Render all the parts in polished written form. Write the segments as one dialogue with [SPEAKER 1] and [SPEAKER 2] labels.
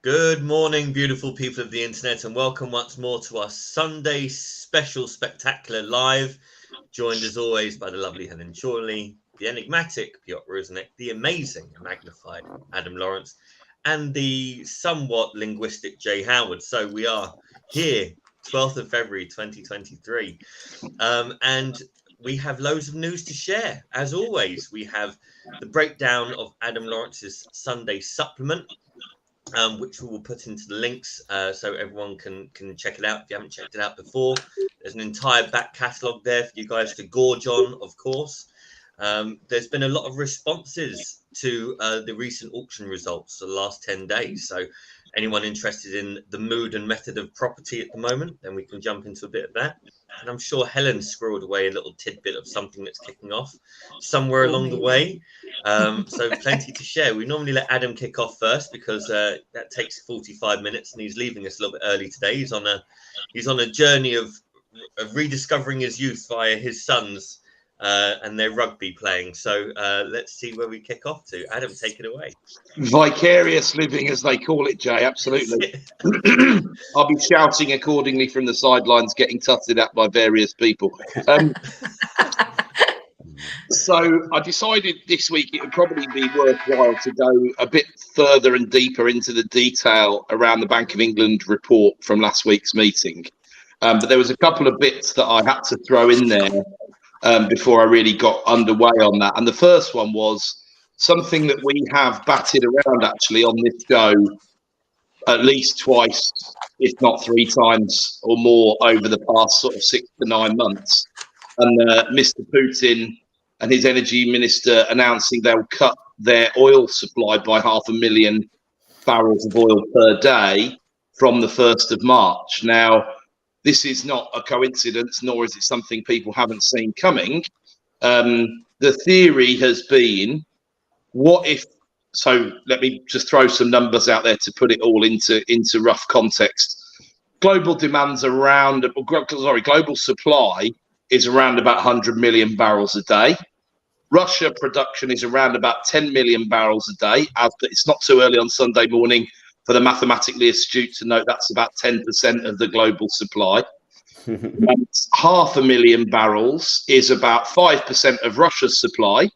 [SPEAKER 1] Good morning, beautiful people of the internet, and welcome once more to our Sunday special spectacular live, joined as always by the lovely Helen Chorley, the enigmatic Piotr Rosnek, the amazing and magnified Adam Lawrence, and the somewhat linguistic Jay Howard. So we are here, 12th of February 2023, and we have loads of news to share. As always, we have the breakdown of Adam Lawrence's Sunday supplement, which we will put into the links so everyone can check it out if you haven't checked it out before. There's an entire back catalogue there for you guys to gorge on, of course. There's been a lot of responses to the recent auction results for the last 10 days. So anyone interested in the mood and method of property at the moment, then we can jump into a bit of that. And I'm sure Helen squirreled away a little tidbit of something that's kicking off somewhere along the way. So plenty to share. We normally let Adam kick off first because that takes 45 minutes, and he's leaving us a little bit early today. He's on a journey of rediscovering his youth via his sons and their rugby playing. So let's see where we kick off to. Adam, take it away.
[SPEAKER 2] Vicarious living, as they call it, Jay. Absolutely. I'll be shouting accordingly from the sidelines, getting tutted at by various people. So I decided this week it would probably be worthwhile to go a bit further and deeper into the detail around the Bank of England report from last week's meeting. But there was a couple of bits that I had to throw in there before I really got underway on that. And the first one was something that we have batted around actually on this show at least twice, if not three times or more over the past sort of 6 to 9 months. And Mr. Putin and his energy minister announcing they'll cut their oil supply by 500,000 barrels of oil per day from the 1st of March. Now, this is not a coincidence, nor is it something people haven't seen coming. The theory has been, what if, so let me just throw some numbers out there to put it all into rough context. Global supply is around about 100 million barrels a day. Russia production is around about 10 million barrels a day. It's not too early on Sunday morning for the mathematically astute to note that's about 10% of the global supply. 500,000 barrels is about 5% of Russia's supply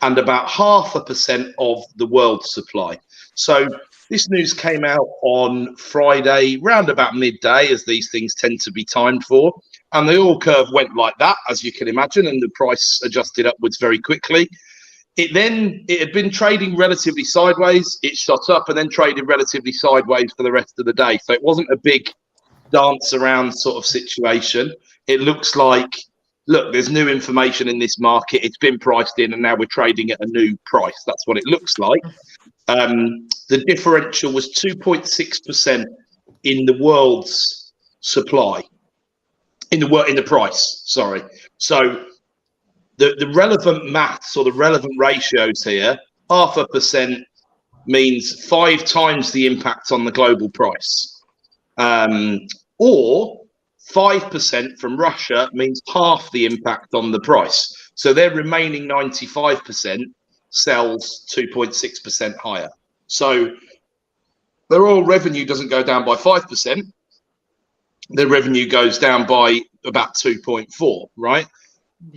[SPEAKER 2] and about 0.5% of the world's supply. So this news came out on Friday, round about midday, as these things tend to be timed for. And the oil curve went like that, as you can imagine, and the price adjusted upwards very quickly. It had been trading relatively sideways. It shot up and then traded relatively sideways for the rest of the day. So it wasn't a big dance around sort of situation. It looks like, look, there's new information in this market. It's been priced in and now we're trading at a new price. That's what it looks like. The differential was 2.6% in the world's supply, in the price, sorry. So the relevant maths or the relevant ratios here, 0.5% means 5 times the impact on the global price. Or 5% from Russia means half the impact on the price. So their remaining 95% sells 2.6% higher. So their oil revenue doesn't go down by 5%. Their revenue goes down by about 2.4, right?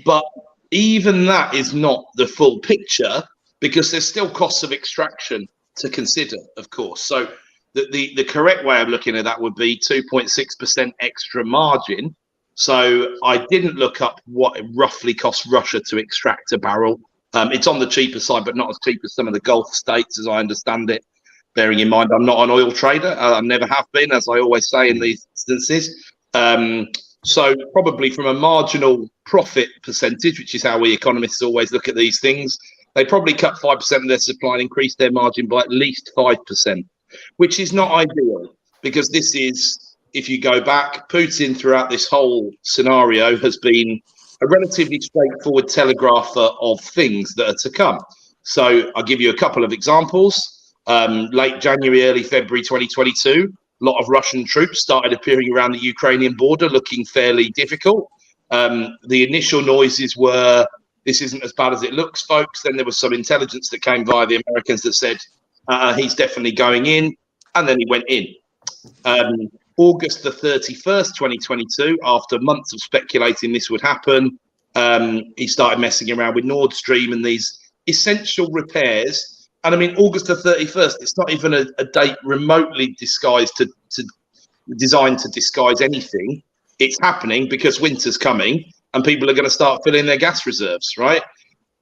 [SPEAKER 2] But even that is not the full picture because there's still costs of extraction to consider, of course. So the correct way of looking at that would be 2.6% extra margin. So I didn't look up what it roughly costs Russia to extract a barrel. It's on the cheaper side, but not as cheap as some of the Gulf states, as I understand it. Bearing in mind, I'm not an oil trader. I never have been, as I always say in these instances. So probably from a marginal profit percentage, which is how we economists always look at these things, they probably cut 5% of their supply and increase their margin by at least 5%, which is not ideal because this is, if you go back, Putin throughout this whole scenario has been a relatively straightforward telegrapher of things that are to come. So I'll give you a couple of examples. Late January, early February 2022, a lot of Russian troops started appearing around the Ukrainian border looking fairly difficult. The initial noises were, this isn't as bad as it looks, folks. Then there was some intelligence that came via the Americans that said, he's definitely going in. and then he went in. August the 31st, 2022, after months of speculating this would happen, he started messing around with Nord Stream and these essential repairs. And I mean, August the 31st, it's not even a date remotely disguised designed to disguise anything. It's happening because winter's coming and people are going to start filling their gas reserves, right?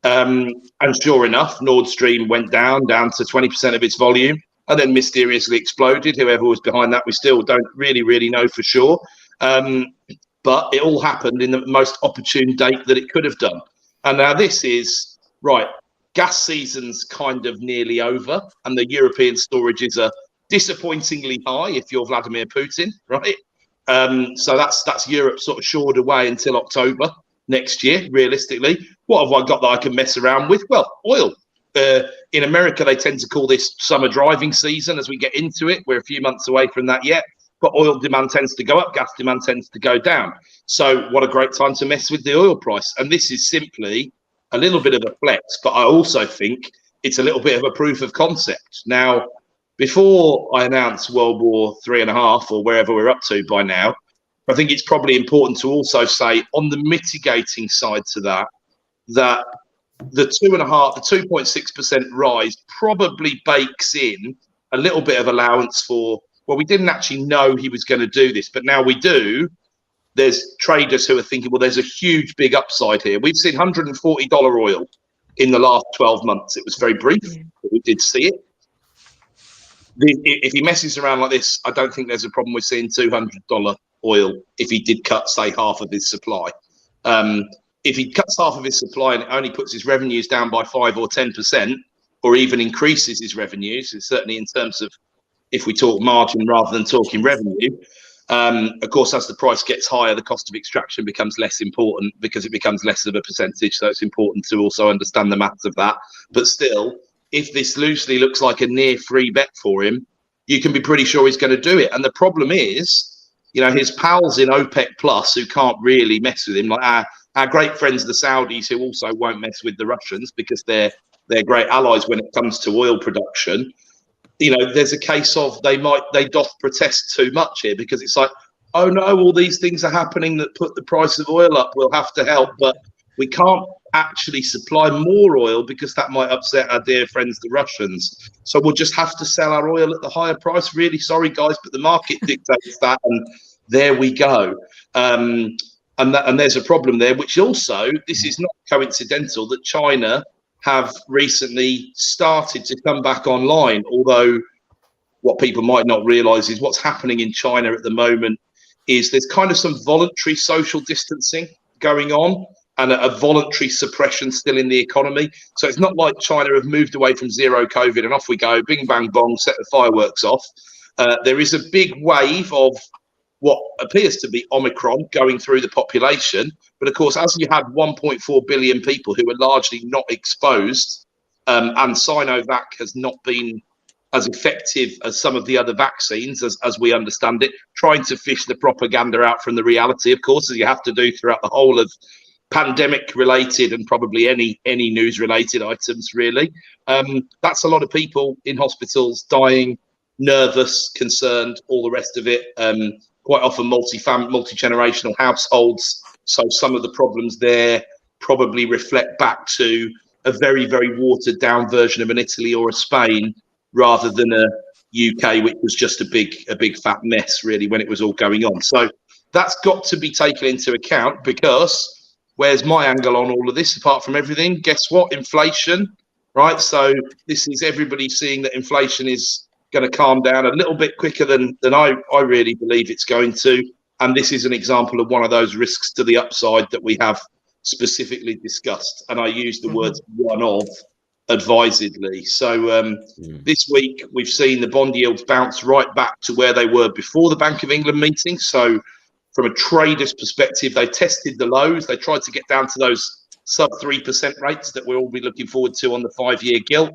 [SPEAKER 2] And sure enough, Nord Stream went down to 20% of its volume, and then mysteriously exploded. Whoever was behind that, we still don't really know for sure. But it all happened in the most opportune date that it could have done. And now this is, right, gas season's kind of nearly over, and the European storages are disappointingly high if you're Vladimir Putin, right? So that's Europe sort of shored away until October next year, realistically. What have I got that I can mess around with? Well, oil. In America, they tend to call this summer driving season as we get into it. We're a few months away from that yet. But oil demand tends to go up, gas demand tends to go down. So what a great time to mess with the oil price. And this is simply a little bit of a flex, but I also think it's a little bit of a proof of concept. Now, before I announce World War 3.5 or wherever we're up to by now, I think it's probably important to also say on the mitigating side to that the 2.6% rise probably bakes in a little bit of allowance for, well, we didn't actually know he was going to do this, but now we do. There's traders who are thinking, well, there's a huge big upside here. We've seen $140 oil in the last 12 months. It was very brief, but we did see it. If he messes around like this, I don't think there's a problem with seeing $200 oil if he did cut, say, half of his supply. If he cuts half of his supply and only puts his revenues down by 5 or 10%, or even increases his revenues, certainly in terms of if we talk margin rather than talking revenue, of course, as the price gets higher, the cost of extraction becomes less important because it becomes less of a percentage. So it's important to also understand the maths of that. But still, if this loosely looks like a near free bet for him, you can be pretty sure he's going to do it. And the problem is, you know, his pals in OPEC Plus who can't really mess with him, like our great friends, the Saudis, who also won't mess with the Russians because they're great allies when it comes to oil production. You know, there's a case of they doth protest too much here because it's like, oh no, all these things are happening that put the price of oil up. We'll have to help, but we can't actually supply more oil because that might upset our dear friends, the Russians. So we'll just have to sell our oil at the higher price. Really sorry, guys, but the market dictates that, and there we go. And there's a problem there, which also, this is not coincidental that China have recently started to come back online, although what people might not realize is what's happening in China at the moment is there's kind of some voluntary social distancing going on and a voluntary suppression still in the economy. So it's not like China have moved away from zero COVID and off we go, bing, bang, bong, set the fireworks off. There is a big wave of what appears to be Omicron going through the population. But of course, as you had 1.4 billion people who were largely not exposed, and Sinovac has not been as effective as some of the other vaccines, as we understand it, trying to fish the propaganda out from the reality, of course, as you have to do throughout the whole of pandemic-related and probably any news-related items, really. That's a lot of people in hospitals dying, nervous, concerned, all the rest of it. Quite often multi-generational households. So some of the problems there probably reflect back to a very, very watered down version of an Italy or a Spain rather than a UK, which was just a big fat mess really when it was all going on. So that's got to be taken into account because where's my angle on all of this apart from everything? Guess what? Inflation, right? So this is everybody seeing that inflation is going to calm down a little bit quicker than I really believe it's going to. And this is an example of one of those risks to the upside that we have specifically discussed. And I use the words one of advisedly. So this week, we've seen the bond yields bounce right back to where they were before the Bank of England meeting. So from a trader's perspective, they tested the lows. They tried to get down to those sub 3% rates that we'll all be looking forward to on the 5-year gilt.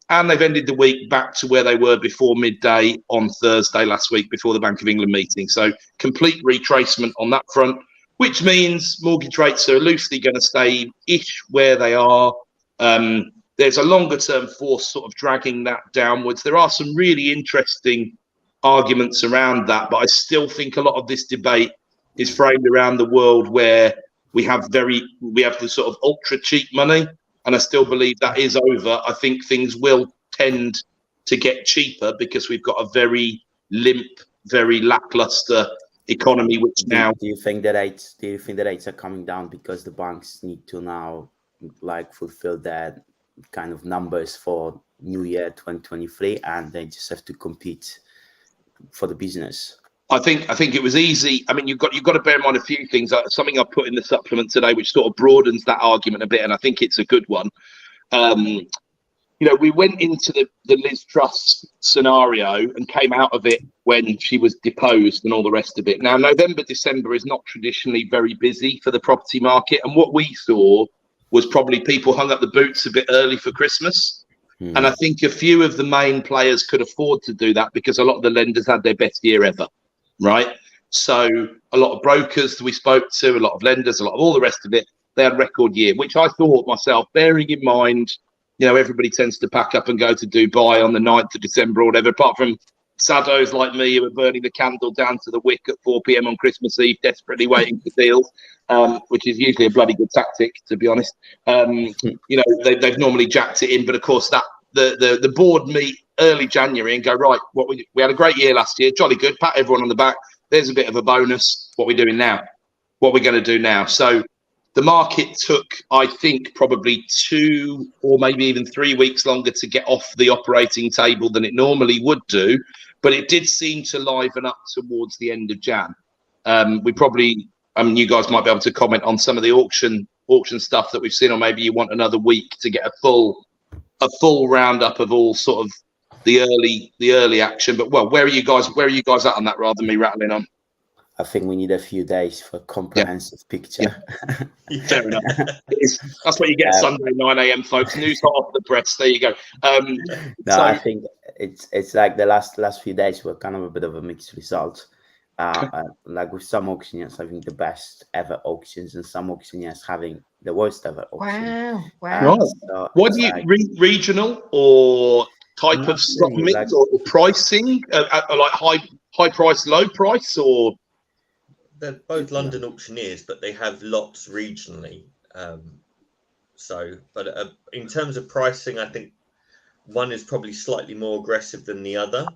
[SPEAKER 2] And they've ended the week back to where they were before midday on Thursday last week, before the Bank of England meeting. So complete retracement on that front, which means mortgage rates are loosely going to stay-ish where they are. there's a longer term force sort of dragging that downwards. There are some really interesting arguments around that, but I still think a lot of this debate is framed around the world where we have the sort of ultra cheap money, and I still believe that is over. I think things will tend to get cheaper because we've got a very limp, very lackluster economy. Which now,
[SPEAKER 3] do you think the rates are coming down because the banks need to now like fulfill their kind of numbers for New Year 2023, and they just have to compete for the business?
[SPEAKER 2] I think it was easy. I mean, you've got to bear in mind a few things. Something I put in the supplement today, which sort of broadens that argument a bit, and I think it's a good one. We went into the Liz Truss scenario and came out of it when she was deposed and all the rest of it. Now, November, December is not traditionally very busy for the property market, and what we saw was probably people hung up the boots a bit early for Christmas. And I think a few of the main players could afford to do that because a lot of the lenders had their best year ever. Right. So a lot of brokers we spoke to, a lot of lenders, a lot of all the rest of it, they had a record year, which I thought myself, bearing in mind, everybody tends to pack up and go to Dubai on the 9th of December or whatever, apart from saddos like me who are burning the candle down to the wick at 4 p.m. on Christmas Eve, desperately waiting for deals, which is usually a bloody good tactic, to be honest. They've normally jacked it in, but of course that the board meet early January and go, right, we had a great year last year, jolly good, pat everyone on the back, there's a bit of a bonus, what we're doing now, what we're going to do now. So the market took, I think, probably 2 or maybe even 3 weeks longer to get off the operating table than it normally would do, but it did seem to liven up towards the end of Jan. You guys might be able to comment on some of the auction stuff that we've seen, or maybe you want another week to get a full roundup of all sort of the early action. But where are you guys at on that rather than me rattling on?
[SPEAKER 3] I think we need a few days for a comprehensive picture.
[SPEAKER 2] Yeah. Fair enough. That's what you get Sunday 9 a.m. folks. News hot off the press. There you go.
[SPEAKER 3] I think it's like the last few days were kind of a bit of a mixed result. Like with some auctioneers having the best ever auctions and some auctioneers having the worst ever auction.
[SPEAKER 2] Wow. So what do you regional or type of stock mix or pricing? Like high price, low price, or
[SPEAKER 1] they're both London auctioneers, but they have lots regionally. But in terms of pricing, I think one is probably slightly more aggressive than the other.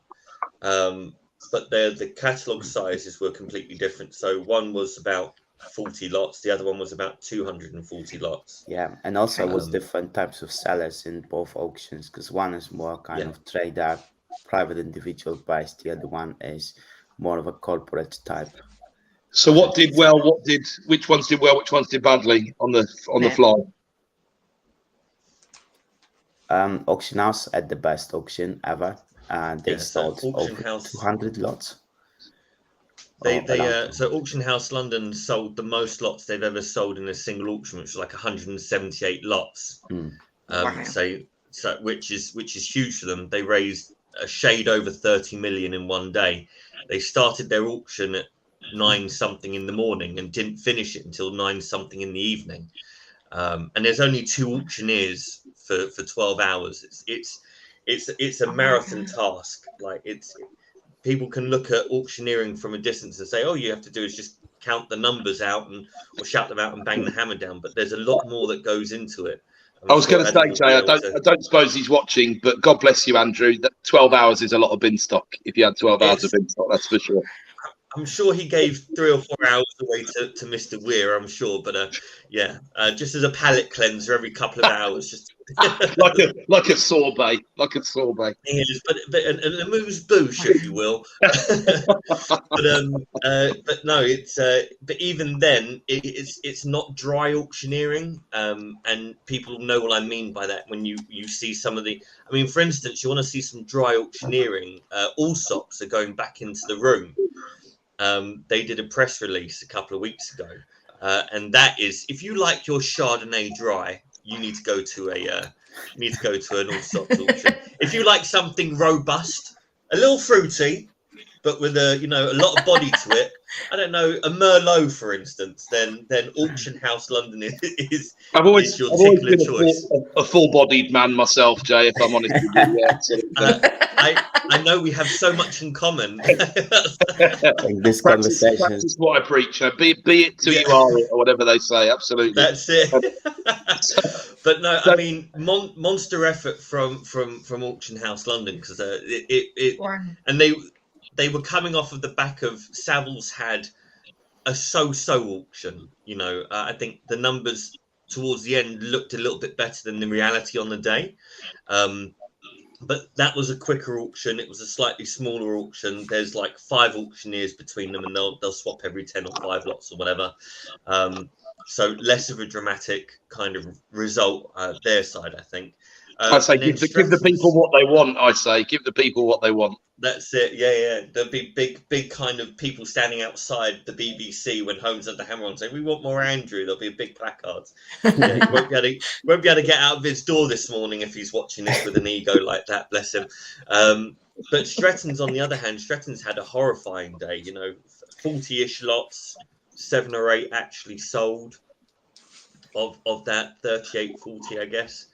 [SPEAKER 1] But the catalogue sizes were completely different. So one was about 40 lots, the other one was about 240 lots.
[SPEAKER 3] Yeah, and also was different types of sellers in both auctions, because one is more kind of trader, private individual price, the other one is more of a corporate type.
[SPEAKER 2] So what did well? Which ones did well? Which ones did badly on the fly?
[SPEAKER 3] Auction House at the best auction ever. They sold over 200 lots.
[SPEAKER 1] So Auction House London sold the most lots they've ever sold in a single auction, which was like 178 lots.
[SPEAKER 3] Wow.
[SPEAKER 1] So which is huge for them. They raised a shade over 30 million in one day. They started their auction at 9 something in the morning and didn't finish it until 9 something in the evening. And there's only 2 auctioneers for 12 hours. It's a marathon task. Like people can look at auctioneering from a distance and say, all you have to do is just count the numbers out or shout them out and bang the hammer down. But there's a lot more that goes into it.
[SPEAKER 2] I was going to say, Jay, I don't suppose he's watching, but God bless you, Andrew. That 12 hours is a lot of bin stock. If you had 12 hours of bin stock, that's for sure.
[SPEAKER 1] I'm sure he gave 3 or 4 hours away to Mr. Weir, I'm sure. But just as a palate cleanser every couple of hours, just
[SPEAKER 2] like a sorbet.
[SPEAKER 1] Yes, but a moose boosh, if you will. But no, but even then, it's not dry auctioneering, and people know what I mean by that when you see some of the. I mean, for instance, you want to see some dry auctioneering. Allsops are going back into the room. They did a press release a couple of weeks ago, and that is, if you like your Chardonnay dry, you need to go to an Allsops auction. If you like something robust, a little fruity, but with a lot of body to it, I don't know, a Merlot, for instance, then Auction House London is
[SPEAKER 2] I've always
[SPEAKER 1] your tickler
[SPEAKER 2] been
[SPEAKER 1] choice.
[SPEAKER 2] a full-bodied man myself, Jay. If I'm honest with you, yeah.
[SPEAKER 1] I know we have so much in common.
[SPEAKER 3] In this conversation,
[SPEAKER 2] practice what I preach. Be it till you are it, or whatever they say. Absolutely.
[SPEAKER 1] That's it. But no, I mean, monster effort from Auction House London, because and they were coming off of the back of Savills had a so-so auction. I think the numbers towards the end looked a little bit better than the reality on the day. But that was a quicker auction. It was a slightly smaller auction. There's like 5 auctioneers between them, and they'll swap every 10 or 5 lots or whatever. So less of a dramatic kind of result their side, I think.
[SPEAKER 2] I say give the people what they want. I say give the people what they want.
[SPEAKER 1] That's it. Yeah. There'll be big kind of people standing outside the BBC when Holmes had the hammer on saying, "We want more Andrew." There'll be a big placard. Yeah, he won't be able to get out of his door this morning if he's watching this with an ego like that. Bless him. But Stretton's, on the other hand, Stretton's had a horrifying day. 40-ish lots, 7 or 8 actually sold. Of that 38, 40, I guess.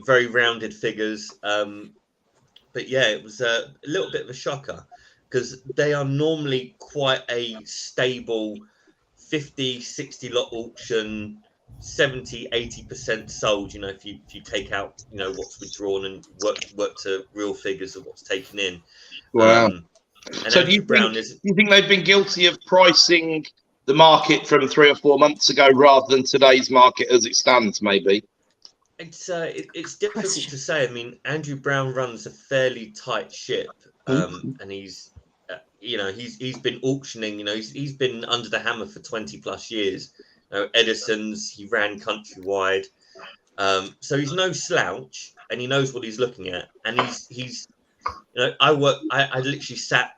[SPEAKER 1] Very rounded figures. But yeah, it was a little bit of a shocker, because they are normally quite a stable 50, 60 lot auction, 70, 80% sold, if you take out, what's withdrawn and work to real figures of what's taken in.
[SPEAKER 2] Wow. So do you think they've been guilty of pricing the market from 3 or 4 months ago rather than today's market as it stands, maybe?
[SPEAKER 1] It's difficult to say. I mean, Andrew Brown runs a fairly tight ship, and he's been auctioning. He's been under the hammer for 20 plus years. Edison's, he ran countrywide, so he's no slouch, and he knows what he's looking at. And he's I literally sat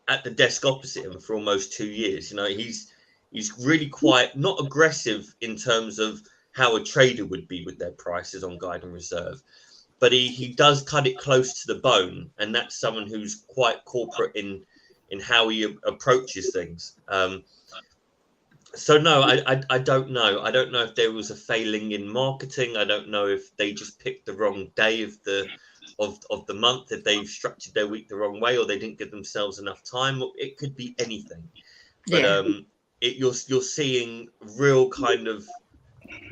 [SPEAKER 1] at the desk opposite him for almost 2 years. He's really quite not aggressive in terms of how a trader would be with their prices on guide and reserve, but he does cut it close to the bone, and that's someone who's quite corporate in how he approaches things. So no, I don't know. I don't know if there was a failing in marketing. I don't know if they just picked the wrong day of the month, if they've structured their week the wrong way, or they didn't give themselves enough time. It could be anything. But you're seeing real kind of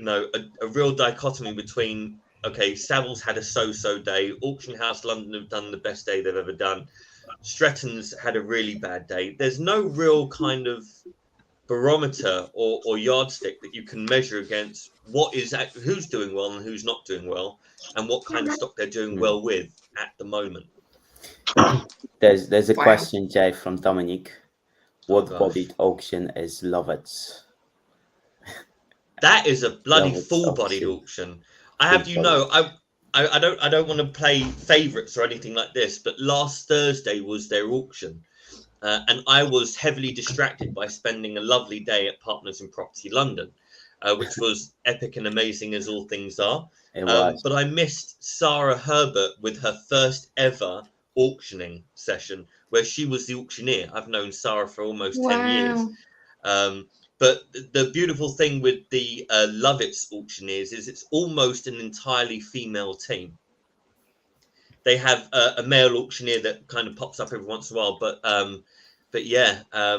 [SPEAKER 1] a real dichotomy between, okay, Savills had a so-so day, Auction House London have done the best day they've ever done, Stretton's had a really bad day. There's no real kind of barometer or yardstick that you can measure against who's doing well and who's not doing well, and what kind of stock they're doing well with at the moment.
[SPEAKER 3] There's a question, Jay, from Dominic. What bodied auction is Lovett's?
[SPEAKER 1] That is a bloody full-bodied auction. I have I don't want to play favourites or anything like this, but last Thursday was their auction, and I was heavily distracted by spending a lovely day at Partners in Property London, which was epic and amazing as all things are. But I missed Sarah Herbert with her first ever auctioning session, where she was the auctioneer. I've known Sarah for almost 10 years. But the beautiful thing with the Lovett's auctioneers is it's almost an entirely female team. They have a male auctioneer that kind of pops up every once in a while, but yeah.
[SPEAKER 2] I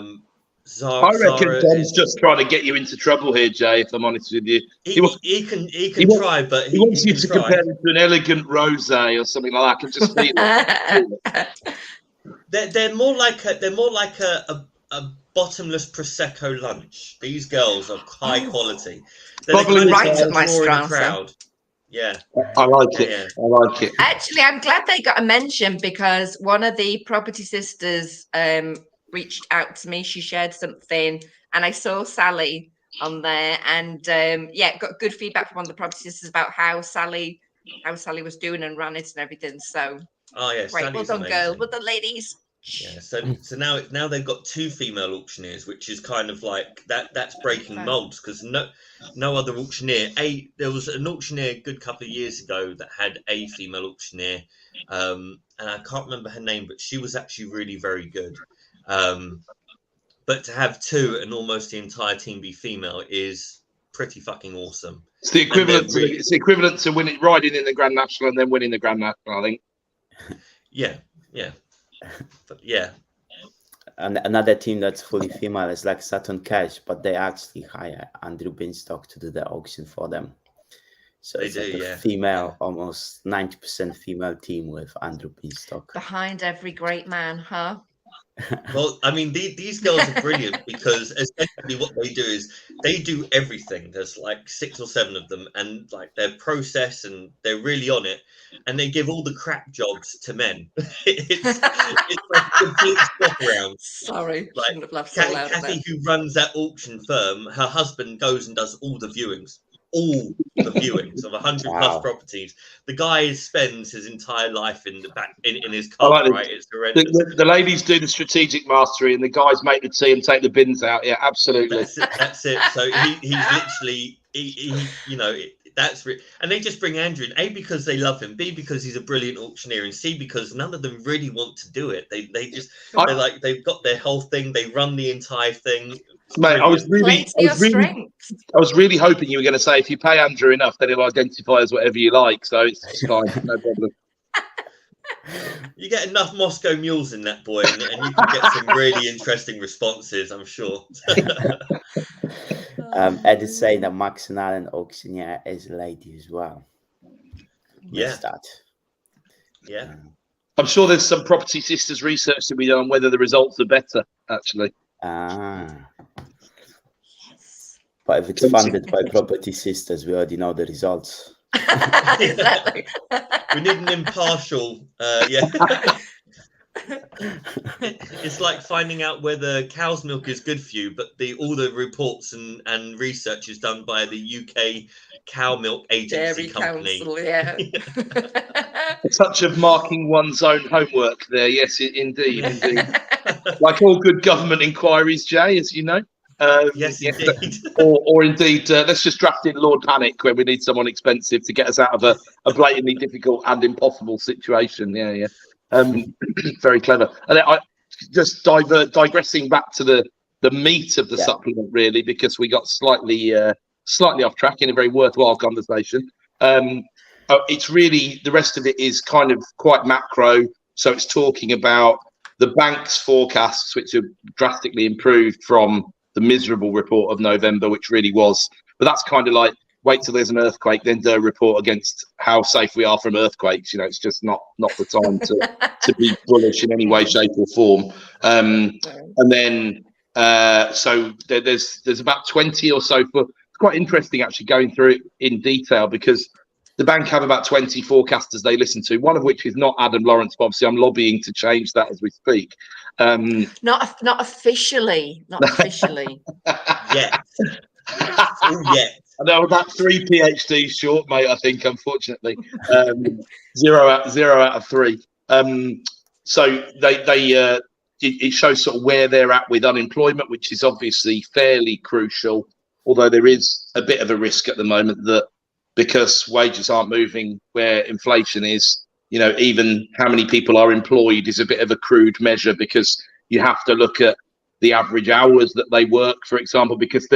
[SPEAKER 2] reckon Tom's just trying to get you into trouble here, Jay. If I'm honest with you,
[SPEAKER 1] he can try, but
[SPEAKER 2] he wants you to compare it to an elegant rosé or something like that. I can just feel it.
[SPEAKER 1] They're more like a bottomless prosecco lunch. These girls are high quality. They're
[SPEAKER 4] right up my crowd.
[SPEAKER 1] Yeah,
[SPEAKER 2] I like it. Yeah. I like it.
[SPEAKER 4] Actually, I'm glad they got a mention, because one of the property sisters reached out to me. She shared something, and I saw Sally on there, and got good feedback from one of the property sisters about how Sally was doing and ran it and everything. So,
[SPEAKER 1] great,
[SPEAKER 4] well done, girl. Well done, ladies.
[SPEAKER 1] Yeah, so now they've got 2 female auctioneers, which is kind of like that's breaking molds, because no other auctioneer. There was an auctioneer a good couple of years ago that had a female auctioneer, and I can't remember her name, but she was actually really very good. but to have two and almost the entire team be female is pretty fucking awesome.
[SPEAKER 2] It's the equivalent. It's the equivalent to riding in the Grand National and then winning the Grand National, I think.
[SPEAKER 1] Yeah. But yeah.
[SPEAKER 3] And another team that's fully female is like Sutton Cash, but they actually hire Andrew Binstock to do the auction for them. So it's like a female, almost 90% female team with Andrew Binstock.
[SPEAKER 4] Behind every great man, huh?
[SPEAKER 1] Well, I mean, these girls are brilliant because essentially what they do is they do everything. There's like 6 or 7 of them, and like their process, and they're really on it, and they give all the crap jobs to men. it's like a complete swap around.
[SPEAKER 4] Sorry,
[SPEAKER 1] like
[SPEAKER 4] shouldn't have laughed so loud.
[SPEAKER 1] Kathy, who runs that auction firm, her husband goes and does all the viewings. All the viewings of 100 plus properties. The guy spends his entire life in the back in his car, right? It's horrendous.
[SPEAKER 2] The ladies do the strategic mastery, and the guys make the tea and take the bins out. Yeah, absolutely.
[SPEAKER 1] That's it. So he's literally, you know, and they just bring Andrew in, A, because they love him, B, because he's a brilliant auctioneer, and C, because none of them really want to do it. They've got their whole thing. They run the entire thing.
[SPEAKER 2] Mate, I was really hoping you were going to say if you pay Andrew enough, then he'll identify as whatever you like. So it's fine, no problem.
[SPEAKER 1] You get enough Moscow mules in that boy, and you can get some really interesting responses, I'm sure.
[SPEAKER 3] Ed is saying that Max and Allen auctioneer is a lady as well.
[SPEAKER 1] Yeah.
[SPEAKER 3] Yeah.
[SPEAKER 2] I'm sure there's some Property Sisters research to be done on whether the results are better, actually.
[SPEAKER 3] But if it's funded by Property Sisters, we already know the results.
[SPEAKER 4] Exactly.
[SPEAKER 1] We need an impartial, It's like finding out whether cow's milk is good for you, but all the reports and research is done by the UK Cow Milk Agency Company.
[SPEAKER 4] Council, yeah.
[SPEAKER 2] A touch of marking one's own homework there. Yes, indeed. Like all good government inquiries, Jay, as you know.
[SPEAKER 1] Yes, indeed.
[SPEAKER 2] Or indeed, let's just draft in Lord Panic when we need someone expensive to get us out of a blatantly difficult and impossible situation. Yeah. Very clever. And I just digressing back to the meat of the supplement, really, because we got slightly off track in a very worthwhile conversation. It's really, the rest of it is kind of quite macro. So it's talking about the bank's forecasts, which have drastically improved from the miserable report of November, which really was. But that's kind of like, wait till there's an earthquake, then do a report against how safe we are from earthquakes. You know, it's just not the time to be bullish in any way, shape, or form. And then so there's about 20 or so. It's quite interesting actually going through it in detail, because the bank have about 20 forecasters they listen to, one of which is not Adam Lawrence, but obviously I'm lobbying to change that as we speak.
[SPEAKER 4] Not officially.
[SPEAKER 1] Yet. Yet.
[SPEAKER 2] I know about 3 PhDs short, mate, I think, unfortunately. 0 out of 3. So it shows sort of where they're at with unemployment, which is obviously fairly crucial, although there is a bit of a risk at the moment that because wages aren't moving where inflation is, you know, even how many people are employed is a bit of a crude measure, because you have to look at the average hours that they work, for example, because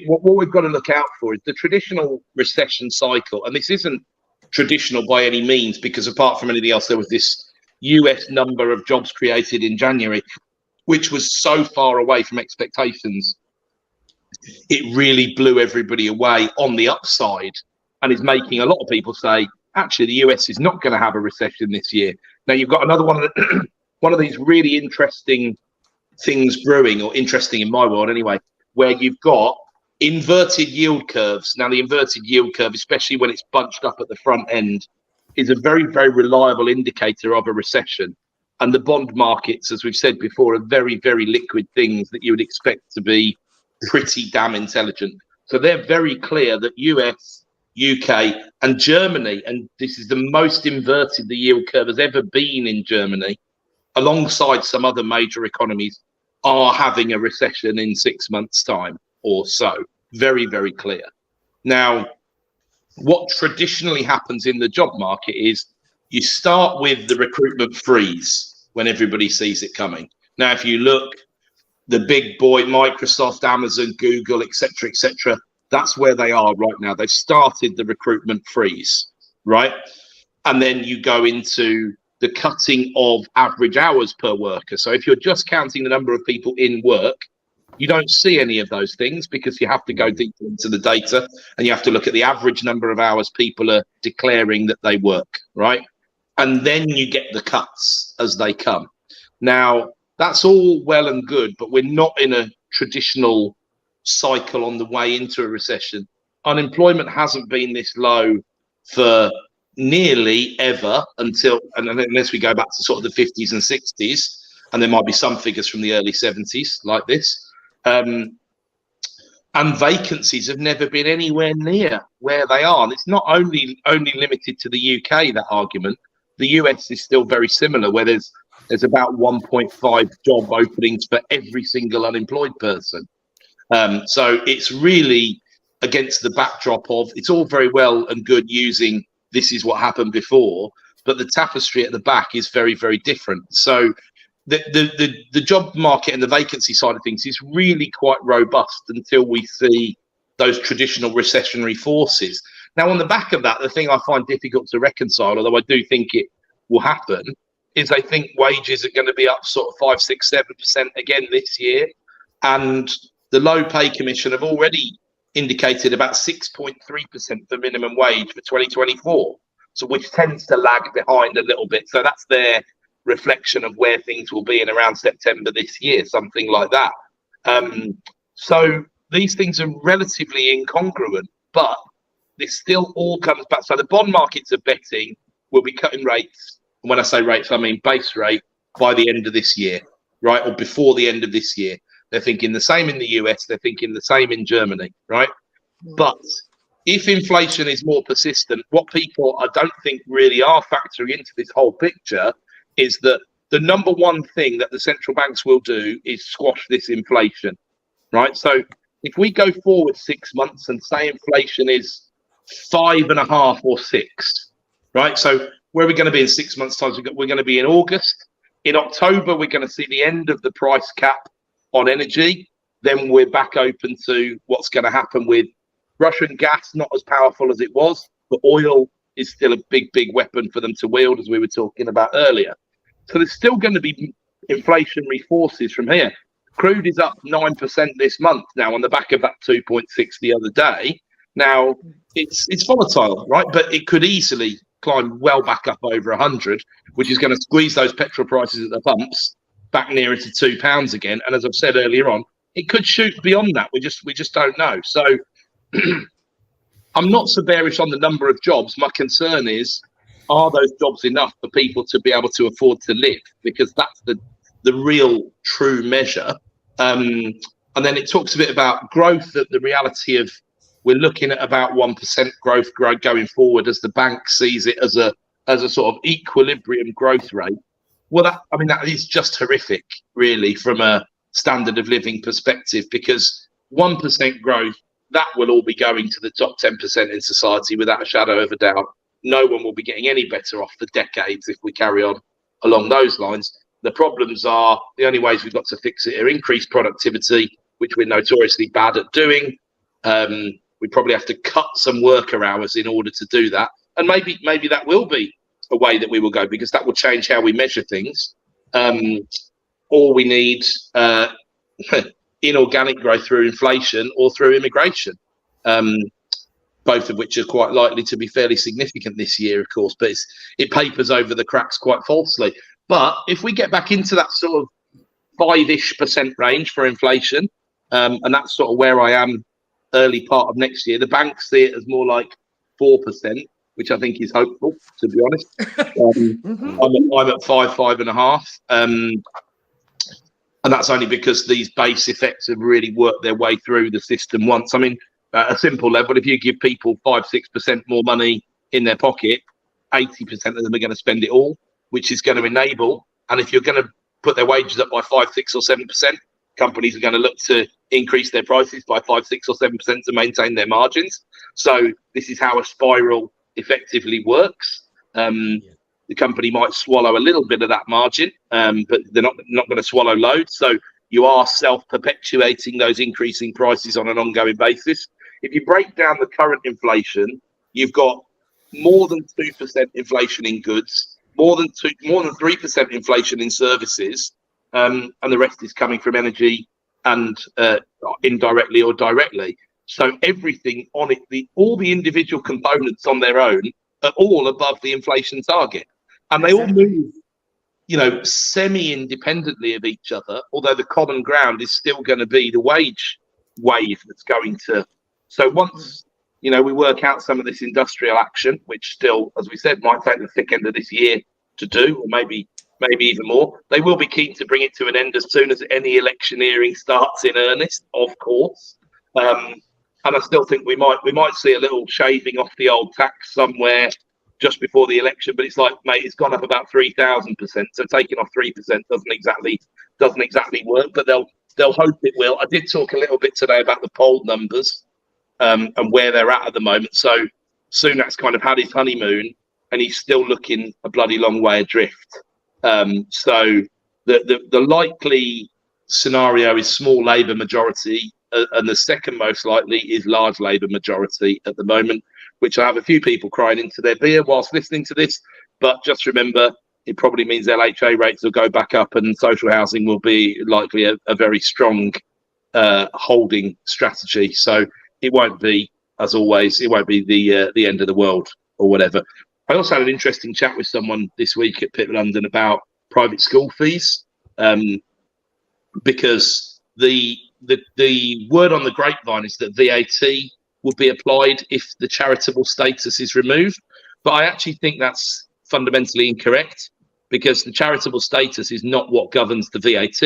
[SPEAKER 2] what we've got to look out for is the traditional recession cycle. And this isn't traditional by any means, because apart from anything else, there was this US number of jobs created in January, which was so far away from expectations. It really blew everybody away on the upside, and is making a lot of people say, actually, the US is not going to have a recession this year. Now, you've got another one of these really interesting things brewing, or interesting in my world anyway, where you've got inverted yield curves. Now, the inverted yield curve, especially when it's bunched up at the front end, is a very, very reliable indicator of a recession. And the bond markets, as we've said before, are very, very liquid things that you would expect to be pretty damn intelligent. So they're very clear that US, UK, and Germany, and this is the most inverted the yield curve has ever been in Germany, alongside some other major economies, are having a recession in 6 months' time or so. Very, very clear. Now, what traditionally happens in the job market is you start with the recruitment freeze when everybody sees it coming. Now, if you look the big boy, Microsoft, Amazon, Google, etc., that's where they are right now. They've started the recruitment freeze, right? And then you go into the cutting of average hours per worker. So if you're just counting the number of people in work, you don't see any of those things because you have to go deeper into the data and you have to look at the average number of hours people are declaring that they work, right? And then you get the cuts as they come. Now, that's all well and good, but we're not in a traditional cycle on the way into a recession. Unemployment hasn't been this low for nearly ever unless we go back to sort of the 50s and 60s, and there might be some figures from the early 70s like this. And vacancies have never been anywhere near where they are. And it's not only limited to the UK, that argument. The US is still very similar, where there's about 1.5 job openings for every single unemployed person. So it's really against the backdrop of, it's all very well and good using this is what happened before, but the tapestry at the back is very, very different. So the job market and the vacancy side of things is really quite robust until we see those traditional recessionary forces. Now, on the back of that, the thing I find difficult to reconcile, although I do think it will happen, is I think wages are going to be up sort of 5, 6, 7% again this year. And the Low Pay Commission have already indicated about 6.3% for minimum wage for 2024, so which tends to lag behind a little bit. So that's their reflection of where things will be in around September this year, something like that. So these things are relatively incongruent, but this still all comes back. So the bond markets are betting we'll be cutting rates. And when I say rates, I mean base rate by the end of this year, right? Or before the end of this year. They're thinking the same in the US. They're thinking the same in Germany, right? But if inflation is more persistent, what people I don't think really are factoring into this whole picture is that the number one thing that the central banks will do is squash this inflation, right? So if we go forward 6 months and say inflation is 5.5 or 6, right? So where are we going to be in 6 months' time? We're going to be in August. In October, we're going to see the end of the price cap on energy. Then we're back open to what's going to happen with Russian gas, not as powerful as it was, but oil is still a big, big weapon for them to wield, as we were talking about earlier. So there's still going to be inflationary forces from here. Crude is up 9% this month now on the back of that 2.6 the other day. Now, it's volatile, right? But it could easily climb well back up over 100, which is going to squeeze those petrol prices at the pumps back nearer to £2 again. And as I've said earlier on, it could shoot beyond that. We just don't know. So I'm not so bearish on the number of jobs. My concern is, are those jobs enough for people to be able to afford to live? Because that's the real true measure. And then it talks a bit about growth, that the reality of we're looking at about 1% growth going forward as the bank sees it as a sort of equilibrium growth rate. Well, that is just horrific, really, from a standard of living perspective, because 1% growth, that will all be going to the top 10% in society without a shadow of a doubt. No one will be getting any better off for decades if we carry on along those lines. The problems are, the only ways we've got to fix it are increased productivity, which we're notoriously bad at doing. We probably have to cut some worker hours in order to do that. And maybe that will be a way that we will go, because that will change how we measure things. Or we need inorganic growth through inflation or through immigration, both of which are quite likely to be fairly significant this year, of course, but it papers over the cracks quite falsely. But if we get back into that sort of 5-ish% range for inflation, and that's sort of where I am early part of next year, the banks see it as more like 4%, which I think is hopeful, to be honest. I'm at 5.5. And that's only because these base effects have really worked their way through the system once. I mean, at a simple level, if you give people 5-6% more money in their pocket, 80% of them are going to spend it all, which is going to enable. And if you're going to put their wages up by 5, 6 or 7%, companies are going to look to increase their prices by 5, 6 or 7% to maintain their margins. So this is how a spiral effectively works. The company might swallow a little bit of that margin, but they're not going to swallow loads. So you are self-perpetuating those increasing prices on an ongoing basis. If you break down the current inflation, you've got more than 2% inflation in goods, more than 3% inflation in services, and the rest is coming from energy and indirectly or directly. So everything on it, all the individual components on their own are all above the inflation target, and they all move, semi-independently of each other. Although the common ground is still going to be the wage wave that's going to. So once we work out some of this industrial action, which still, as we said, might take the thick end of this year to do, or maybe even more. They will be keen to bring it to an end as soon as any electioneering starts in earnest, of course. And I still think we might see a little shaving off the old tax somewhere just before the election. But it's like, mate, it's gone up about 3,000%. So taking off 3% doesn't exactly work. But they'll hope it will. I did talk a little bit today about the poll numbers and where they're at the moment. So Sunak's kind of had his honeymoon, and he's still looking a bloody long way adrift. So the likely scenario is small Labour majority, and the second most likely is large Labour majority at the moment, which I have a few people crying into their beer whilst listening to this. But just remember, it probably means LHA rates will go back up, and social housing will be likely a very strong holding strategy. So it won't be, as always, it won't be the end of the world or whatever. I also had an interesting chat with someone this week at Pip London about private school fees, because the word on the grapevine is that VAT will be applied if the charitable status is removed. But I actually think that's fundamentally incorrect, because the charitable status is not what governs the VAT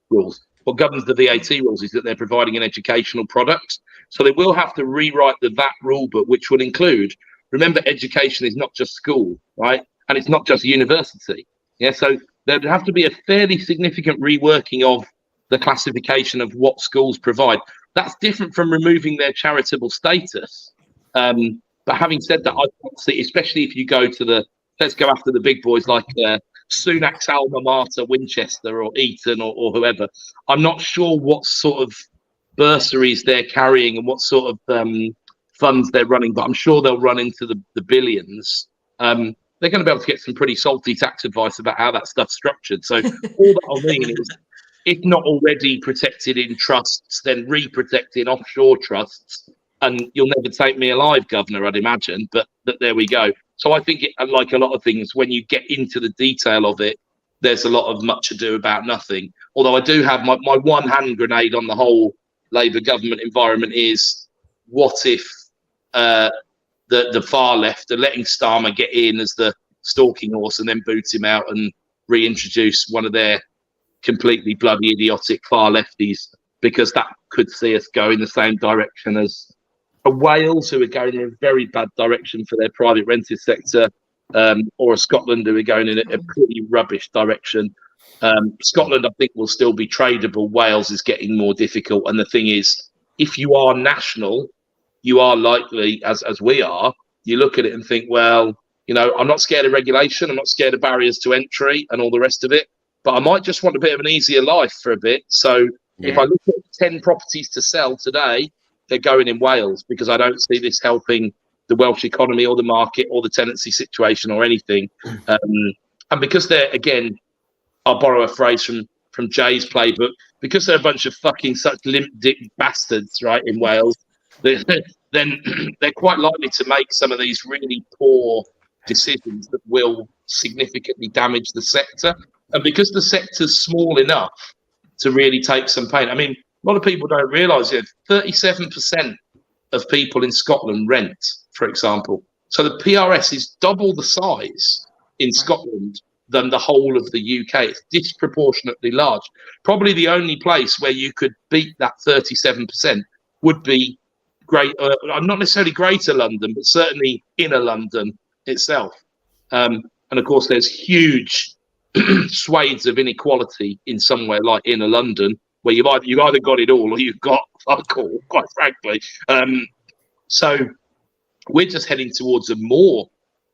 [SPEAKER 2] rules. What governs the VAT rules is that they're providing an educational product. So they will have to rewrite the VAT rule book, which would include, remember, education is not just school, right? And it's not just university. Yeah, so there'd have to be a fairly significant reworking of the classification of what schools provide. That's different from removing their charitable status. But having said that, I can't see, especially if you go to let's go after the big boys like Sunak's alma mater, Winchester or Eton or whoever. I'm not sure what sort of bursaries they're carrying and what sort of funds they're running, but I'm sure they'll run into the billions. They're going to be able to get some pretty salty tax advice about how that stuff's structured. So all that I'll mean is, if not already protected in trusts, then re-protect in offshore trusts. And you'll never take me alive, Governor, I'd imagine. But there we go. So I think, like a lot of things, when you get into the detail of it, there's a lot of much ado about nothing. Although I do have my one hand grenade on the whole Labour government environment is, what if the far left are letting Starmer get in as the stalking horse and then boot him out and reintroduce one of their completely bloody idiotic far lefties, because that could see us go in the same direction as a Wales, who are going in a very bad direction for their private rented sector, or a Scotland, who are going in a pretty rubbish direction. Scotland, I think, will still be tradable. Wales is getting more difficult. And the thing is, if you are national, you are likely, as we are, you look at it and think, well, I'm not scared of regulation. I'm not scared of barriers to entry and all the rest of it. But I might just want a bit of an easier life for a bit. So if I look at 10 properties to sell today, they're going in Wales, because I don't see this helping the Welsh economy or the market or the tenancy situation or anything. And because they're, again, I'll borrow a phrase from Jay's playbook, because they're a bunch of fucking such limp dick bastards, right, in Wales, then they're quite likely to make some of these really poor decisions that will significantly damage the sector. And because the sector's small enough to really take some pain, I mean, a lot of people don't realise that 37% of people in Scotland rent, for example. So the PRS is double the size in Scotland than the whole of the UK. It's disproportionately large. Probably the only place where you could beat that 37% would be not necessarily Greater London, but certainly Inner London itself. And of course, there's huge swathes of inequality in somewhere like Inner London, where you've either got it all or you've got fuck all, quite frankly. So we're just heading towards a more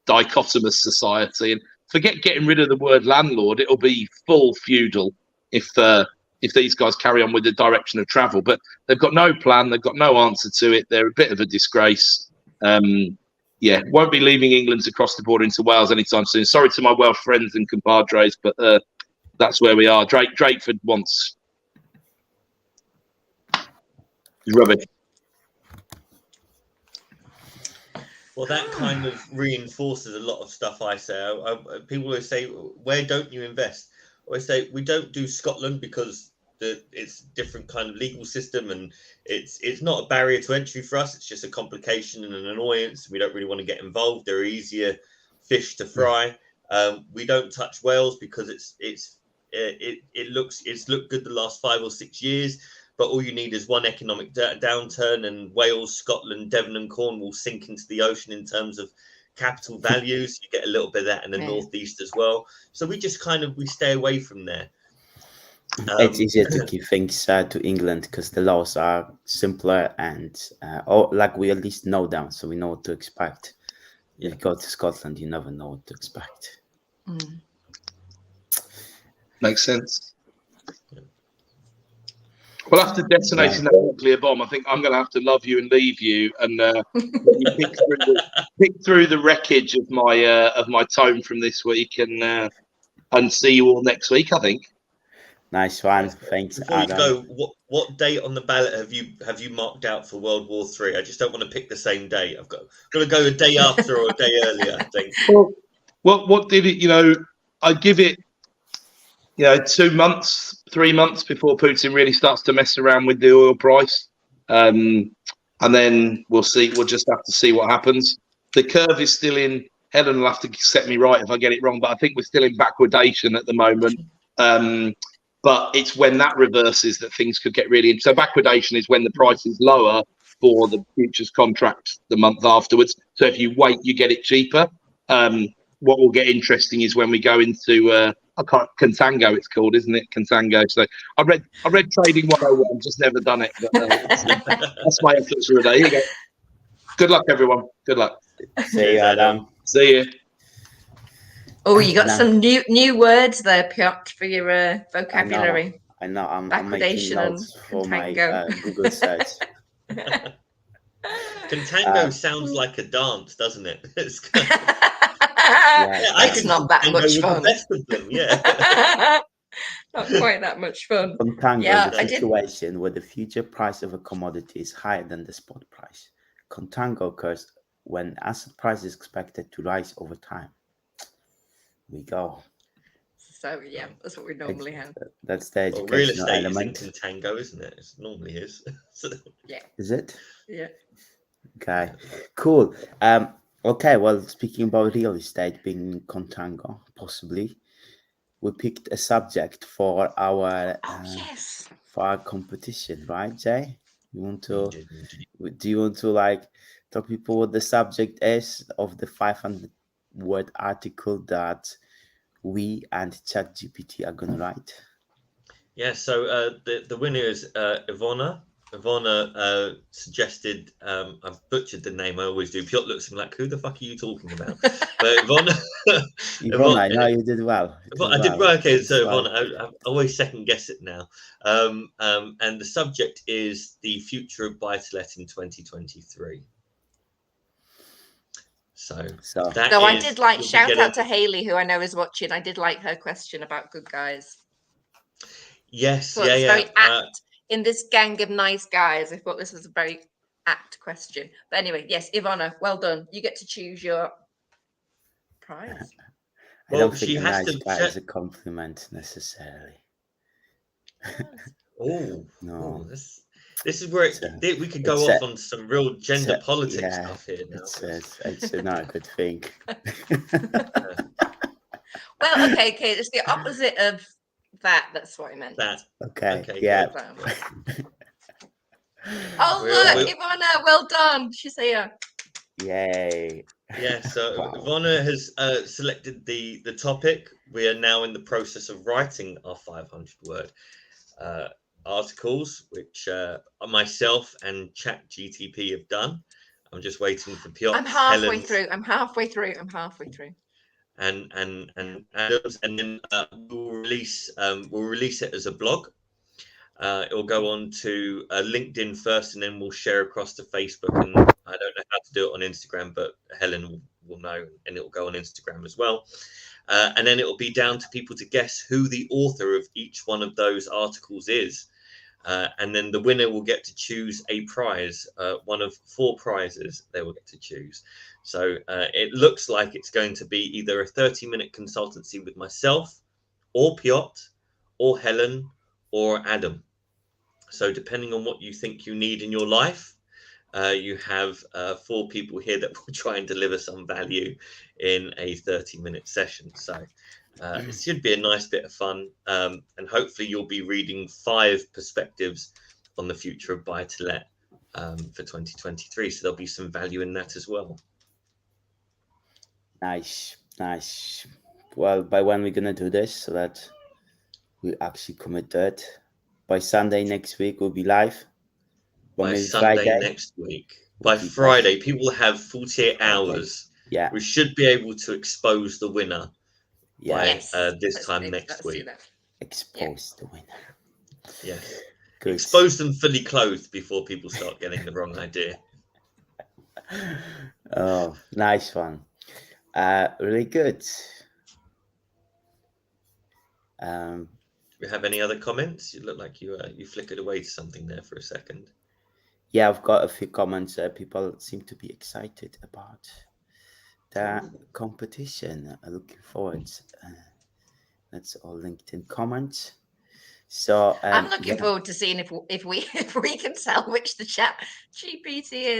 [SPEAKER 2] dichotomous society, and forget getting rid of the word landlord. It'll be full feudal if if these guys carry on with the direction of travel. But they've got no plan. They've got no answer to it. They're a bit of a disgrace. Yeah, won't be leaving England to cross the border into Wales anytime soon. Sorry to my Welsh friends and compadres, but that's where we are. Drakeford wants rubbish.
[SPEAKER 1] Well, that kind of reinforces a lot of stuff I say. People always say, where don't you invest? I always say, we don't do Scotland because it's a different kind of legal system, and it's not a barrier to entry for us. It's just a complication and an annoyance. We don't really want to get involved. They're easier fish to fry. We don't touch Wales because it's looked good the last 5 or 6 years. But all you need is one economic downturn, and Wales, Scotland, Devon, and Cornwall sink into the ocean in terms of capital values. You get a little bit of that in the northeast as well. So we just we stay away from there.
[SPEAKER 3] It's easier to keep things to England because the laws are simpler and like we at least know them, so we know what to expect. If you go to Scotland, you never know what to expect.
[SPEAKER 2] Makes sense. Well, after detonating that nuclear bomb, I think I'm going to have to love you and leave you, and you pick through the wreckage of my tome from this week, and see you all next week, I think.
[SPEAKER 3] Nice one. Thanks,
[SPEAKER 1] Before
[SPEAKER 3] Adam.
[SPEAKER 1] you go, what date on the ballot have you marked out for World War III? I just don't want to pick the same date. I've got to go a day after or a day earlier, I think.
[SPEAKER 2] Well, what did it? I give it 2 months, 3 months before Putin really starts to mess around with the oil price, and then we'll see. We'll just have to see what happens. The curve is still in. Helen will have to set me right if I get it wrong, but I think we're still in backwardation at the moment. But it's when that reverses that things could get really interesting. So backwardation is when the price is lower for the futures contract the month afterwards. So if you wait, you get it cheaper. What will get interesting is when we go into contango, it's called, isn't it? Contango. So I read Trading 101, just never done it. But, that's my efforts for the day. Here you go. Good luck, everyone. Good luck.
[SPEAKER 3] See you, Adam.
[SPEAKER 2] See you.
[SPEAKER 4] Oh, you got some new words there, Piotr, for your vocabulary.
[SPEAKER 3] I know. I'm making
[SPEAKER 4] Backwardation
[SPEAKER 3] notes
[SPEAKER 4] and
[SPEAKER 3] for my
[SPEAKER 4] contango.
[SPEAKER 3] Google search.
[SPEAKER 1] Contango sounds like a dance, doesn't it? It's
[SPEAKER 4] it's not that much fun.
[SPEAKER 1] The best of them, yeah.
[SPEAKER 4] Not quite that much fun.
[SPEAKER 3] Contango is a situation where the future price of a commodity is higher than the spot price. Contango occurs when asset price is expected to rise over time. We go.
[SPEAKER 4] So yeah, that's what we normally have.
[SPEAKER 3] That's the educational
[SPEAKER 1] real estate
[SPEAKER 3] element.
[SPEAKER 1] is in contango, isn't it? It normally is.
[SPEAKER 4] Yeah.
[SPEAKER 3] Is it?
[SPEAKER 4] Yeah.
[SPEAKER 3] Okay. Cool. Okay. Well, speaking about real estate being in contango, possibly, we picked a subject for our for our competition, right, Jay? Do you want to tell people what the subject is of the 500-word article that we and ChatGPT are going to write?
[SPEAKER 1] Yeah, so the winner is Ivona. Ivona suggested, I've butchered the name, I always do. Piotr looks at me like, who the fuck are you talking about? But
[SPEAKER 3] Ivona, I know you did well.
[SPEAKER 1] I did well. Okay, so Ivona, I always second guess it now. And the subject is the future of buy-to-let in 2023. So
[SPEAKER 4] I did shout out to Hayley, who I know is watching. I did like her question about good guys.
[SPEAKER 1] Yes,
[SPEAKER 4] so it's very apt in this gang of nice guys. I thought this was a very apt question. But anyway, yes, Ivona, well done. You get to choose your prize.
[SPEAKER 3] I don't think nice guy is a compliment necessarily.
[SPEAKER 1] No. This is where we could go off on some real gender politics stuff here now.
[SPEAKER 3] It's not a good thing.
[SPEAKER 4] Well, okay, it's the opposite of that. That's what I meant.
[SPEAKER 3] Okay, yeah.
[SPEAKER 4] Oh, look, Ivona, well done. She's here.
[SPEAKER 3] Yay.
[SPEAKER 1] Yeah, so Ivona has selected the topic. We are now in the process of writing our 500-word articles, which myself and ChatGPT have done. I'm just waiting for Piotr.
[SPEAKER 4] I'm halfway through. And
[SPEAKER 1] then we'll release it as a blog. It will go on to LinkedIn first, and then we'll share across to Facebook. And I don't know how to do it on Instagram, but Helen will know, and it will go on Instagram as well. And then it will be down to people to guess who the author of each one of those articles is. And then the winner will get to choose a prize, one of 4 prizes they will get to choose. So it looks like it's going to be either a 30-minute consultancy with myself, or Piotr, or Helen, or Adam. So depending on what you think you need in your life, you have 4 people here that will try and deliver some value in a 30-minute session. So it should be a nice bit of fun, and hopefully you'll be reading 5 perspectives on the future of buy-to-let for 2023. So there'll be some value in that as well.
[SPEAKER 3] Nice. Well, by when we're gonna do this so that we actually commit to it? By Sunday next week we'll be live.
[SPEAKER 1] By Sunday
[SPEAKER 3] Friday
[SPEAKER 1] next week. By Friday, people have 48 hours.
[SPEAKER 3] Yeah.
[SPEAKER 1] We should be able to expose the winner by this
[SPEAKER 4] Let's
[SPEAKER 1] time next week.
[SPEAKER 3] Expose the winner.
[SPEAKER 1] Yes.
[SPEAKER 3] Good.
[SPEAKER 1] Expose them fully clothed before people start getting the wrong idea.
[SPEAKER 3] Oh, nice one. Really good.
[SPEAKER 1] Do you have any other comments? You look like you flickered away to something there for a second.
[SPEAKER 3] Yeah, I've got a few comments. People seem to be excited about the competition. Looking forward. That's all LinkedIn comments. So
[SPEAKER 4] I'm looking forward to seeing if we can tell which the chat GTP1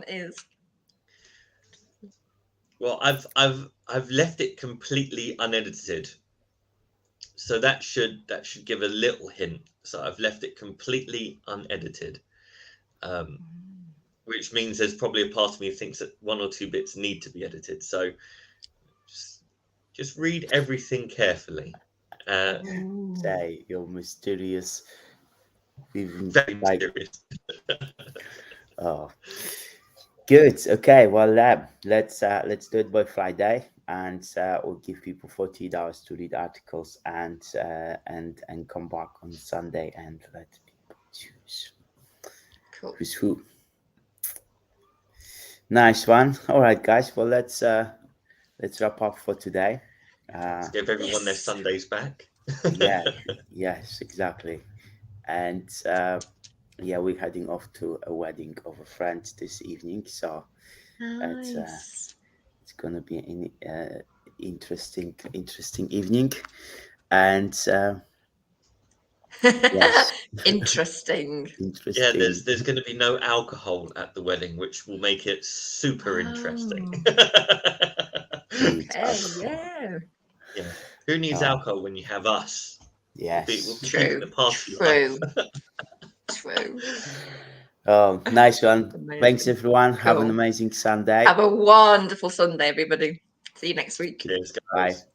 [SPEAKER 4] is.
[SPEAKER 1] Well, I've left it completely unedited, so that should give a little hint. So I've left it completely unedited, which means there's probably a part of me who thinks that 1 or 2 bits need to be edited. So just read everything carefully.
[SPEAKER 3] Say you're mysterious.
[SPEAKER 1] Very mysterious.
[SPEAKER 3] Oh, good. Okay. Well, let's do it by Friday, and we'll give people 48 hours to read articles and come back on Sunday and let people choose.
[SPEAKER 4] Cool.
[SPEAKER 3] Who's who? Nice one. All right, guys. Well, let's wrap up for today.
[SPEAKER 1] Let's give everyone their Sundays back.
[SPEAKER 3] Yeah. Yes. Exactly. And we're heading off to a wedding of a friend this evening, so
[SPEAKER 4] Nice.
[SPEAKER 3] it's gonna be an interesting evening, and yes.
[SPEAKER 4] Interesting.
[SPEAKER 1] Yeah, there's going to be no alcohol at the wedding, which will make it super interesting.
[SPEAKER 4] Okay, yeah.
[SPEAKER 1] Yeah. Who needs alcohol when you have us?
[SPEAKER 3] Yes.
[SPEAKER 1] We'll be keeping the party
[SPEAKER 4] True.
[SPEAKER 3] Oh, nice one.
[SPEAKER 4] Amazing.
[SPEAKER 3] Thanks, everyone. Have an
[SPEAKER 4] Cool.
[SPEAKER 3] amazing Sunday.
[SPEAKER 4] Have a wonderful Sunday, everybody. See you next week.
[SPEAKER 1] Cheers, guys.
[SPEAKER 3] Bye.